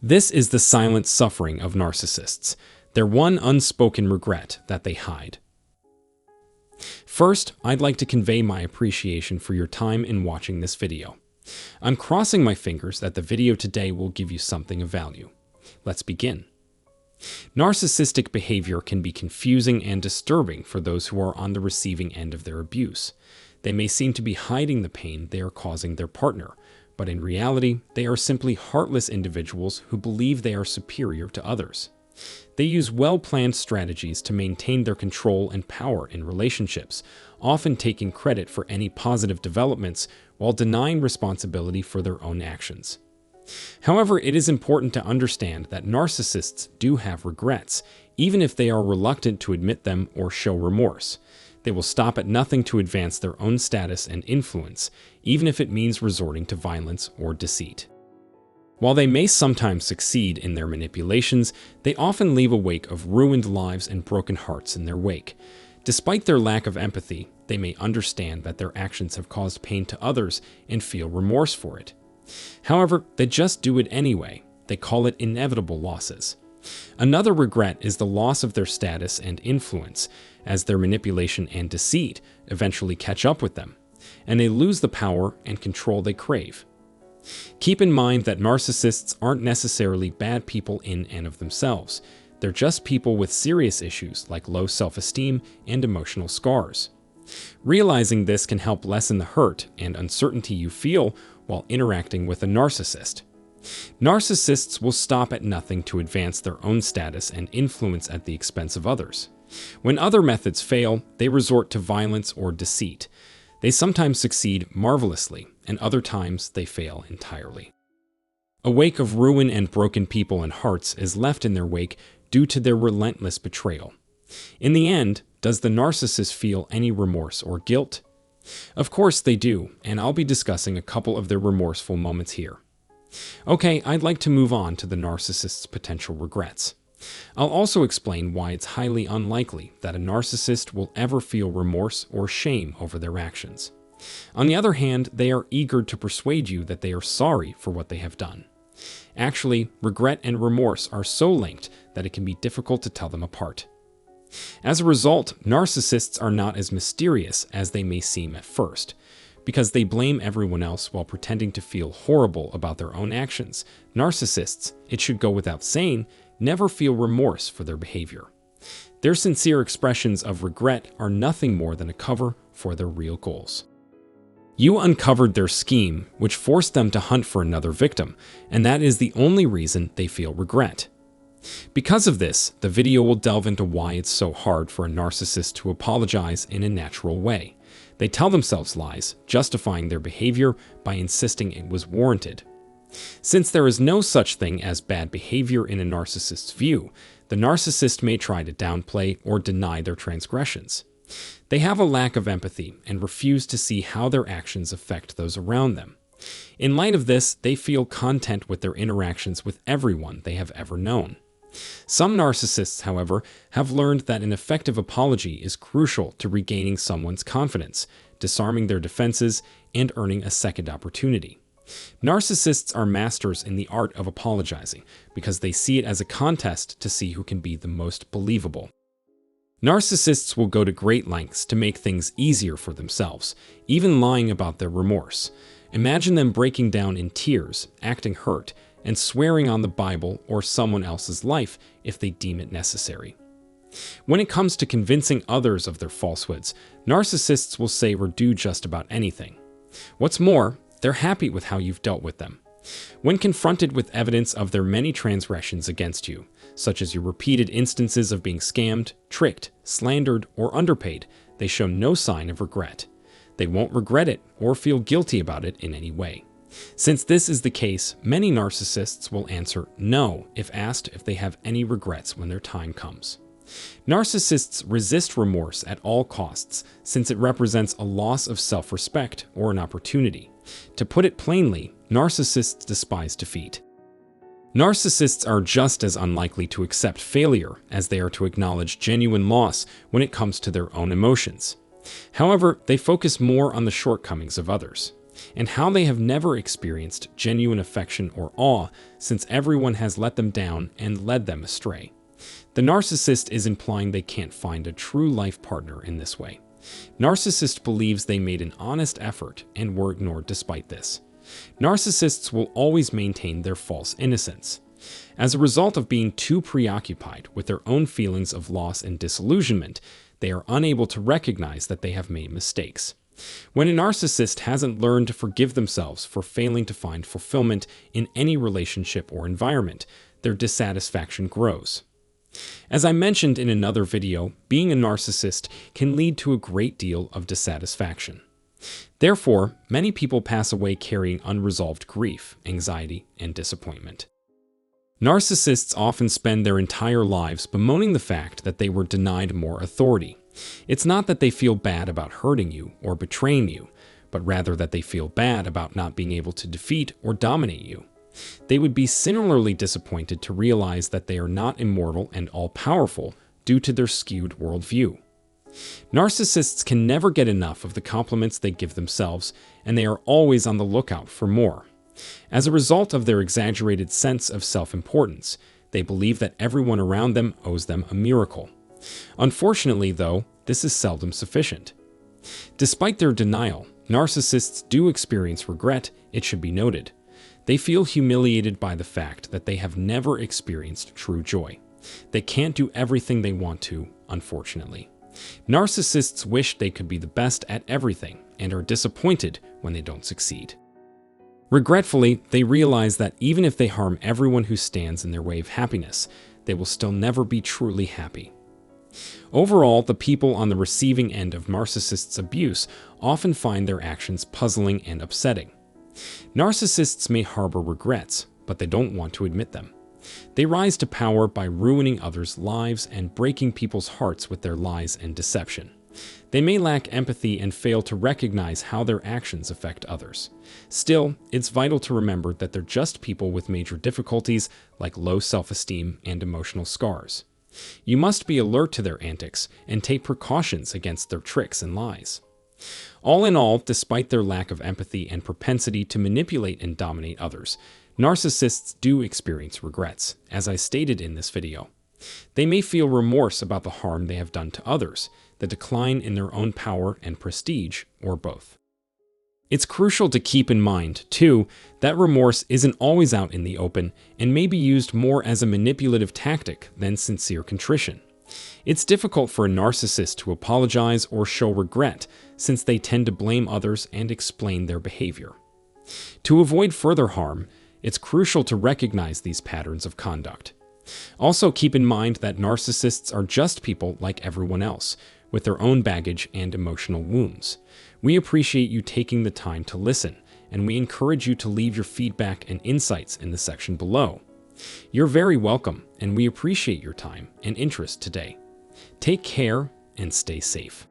This is the silent suffering of narcissists, their one unspoken regret that they hide. First, I'd like to convey my appreciation for your time in watching this video. I'm crossing my fingers that the video today will give you something of value. Let's begin. Narcissistic behavior can be confusing and disturbing for those who are on the receiving end of their abuse. They may seem to be hiding the pain they are causing their partner, but in reality, they are simply heartless individuals who believe they are superior to others. They use well-planned strategies to maintain their control and power in relationships, often taking credit for any positive developments while denying responsibility for their own actions. However, it is important to understand that narcissists do have regrets, even if they are reluctant to admit them or show remorse. They will stop at nothing to advance their own status and influence, even if it means resorting to violence or deceit. While they may sometimes succeed in their manipulations, they often leave a wake of ruined lives and broken hearts in their wake. Despite their lack of empathy, they may understand that their actions have caused pain to others and feel remorse for it. However, they just do it anyway. They call it inevitable losses. Another regret is the loss of their status and influence, as their manipulation and deceit eventually catch up with them, and they lose the power and control they crave. Keep in mind that narcissists aren't necessarily bad people in and of themselves. They're just people with serious issues like low self-esteem and emotional scars. Realizing this can help lessen the hurt and uncertainty you feel while interacting with a narcissist. Narcissists will stop at nothing to advance their own status and influence at the expense of others. When other methods fail, they resort to violence or deceit. They sometimes succeed marvelously, and other times they fail entirely. A wake of ruin and broken people and hearts is left in their wake due to their relentless betrayal. In the end, does the narcissist feel any remorse or guilt? Of course they do, and I'll be discussing a couple of their remorseful moments here. Okay, I'd like to move on to the narcissist's potential regrets. I'll also explain why it's highly unlikely that a narcissist will ever feel remorse or shame over their actions. On the other hand, they are eager to persuade you that they are sorry for what they have done. Actually, regret and remorse are so linked that it can be difficult to tell them apart. As a result, narcissists are not as mysterious as they may seem at first. Because they blame everyone else while pretending to feel horrible about their own actions, narcissists, it should go without saying, never feel remorse for their behavior. Their sincere expressions of regret are nothing more than a cover for their real goals. You uncovered their scheme, which forced them to hunt for another victim, and that is the only reason they feel regret. Because of this, the video will delve into why it's so hard for a narcissist to apologize in a natural way. They tell themselves lies, justifying their behavior by insisting it was warranted. Since there is no such thing as bad behavior in a narcissist's view, the narcissist may try to downplay or deny their transgressions. They have a lack of empathy and refuse to see how their actions affect those around them. In light of this, they feel content with their interactions with everyone they have ever known. Some narcissists, however, have learned that an effective apology is crucial to regaining someone's confidence, disarming their defenses, and earning a second opportunity. Narcissists are masters in the art of apologizing because they see it as a contest to see who can be the most believable. Narcissists will go to great lengths to make things easier for themselves, even lying about their remorse. Imagine them breaking down in tears, acting hurt, and swearing on the Bible or someone else's life if they deem it necessary. When it comes to convincing others of their falsehoods, narcissists will say or do just about anything. What's more, they're happy with how you've dealt with them. When confronted with evidence of their many transgressions against you, such as your repeated instances of being scammed, tricked, slandered, or underpaid, they show no sign of regret. They won't regret it or feel guilty about it in any way. Since this is the case, many narcissists will answer no if asked if they have any regrets when their time comes. Narcissists resist remorse at all costs since it represents a loss of self-respect or an opportunity. To put it plainly, narcissists despise defeat. Narcissists are just as unlikely to accept failure as they are to acknowledge genuine loss when it comes to their own emotions. However, they focus more on the shortcomings of others. and how they have never experienced genuine affection or awe since everyone has let them down and led them astray. The narcissist is implying they can't find a true life partner in this way. Narcissist believes they made an honest effort and were ignored despite this. Narcissists will always maintain their false innocence. As a result of being too preoccupied with their own feelings of loss and disillusionment, they are unable to recognize that they have made mistakes. When a narcissist hasn't learned to forgive themselves for failing to find fulfillment in any relationship or environment, their dissatisfaction grows. As I mentioned in another video, being a narcissist can lead to a great deal of dissatisfaction. Therefore, many people pass away carrying unresolved grief, anxiety, and disappointment. Narcissists often spend their entire lives bemoaning the fact that they were denied more authority. It's not that they feel bad about hurting you or betraying you, but rather that they feel bad about not being able to defeat or dominate you. They would be similarly disappointed to realize that they are not immortal and all-powerful due to their skewed worldview. Narcissists can never get enough of the compliments they give themselves, and they are always on the lookout for more. As a result of their exaggerated sense of self-importance, they believe that everyone around them owes them a miracle. Unfortunately, though, this is seldom sufficient. Despite their denial, narcissists do experience regret, it should be noted. They feel humiliated by the fact that they have never experienced true joy. They can't do everything they want to, unfortunately. Narcissists wish they could be the best at everything and are disappointed when they don't succeed. Regretfully, they realize that even if they harm everyone who stands in their way of happiness, they will still never be truly happy. Overall, the people on the receiving end of narcissists' abuse often find their actions puzzling and upsetting. Narcissists may harbor regrets, but they don't want to admit them. They rise to power by ruining others' lives and breaking people's hearts with their lies and deception. They may lack empathy and fail to recognize how their actions affect others. Still, it's vital to remember that they're just people with major difficulties like low self-esteem and emotional scars. You must be alert to their antics and take precautions against their tricks and lies. All in all, despite their lack of empathy and propensity to manipulate and dominate others, narcissists do experience regrets, as I stated in this video. They may feel remorse about the harm they have done to others, the decline in their own power and prestige, or both. It's crucial to keep in mind, too, that remorse isn't always out in the open and may be used more as a manipulative tactic than sincere contrition. It's difficult for a narcissist to apologize or show regret, since they tend to blame others and explain their behavior. To avoid further harm, it's crucial to recognize these patterns of conduct. Also, keep in mind that narcissists are just people like everyone else, with their own baggage and emotional wounds. We appreciate you taking the time to listen, and we encourage you to leave your feedback and insights in the section below. You're very welcome, and we appreciate your time and interest today. Take care and stay safe.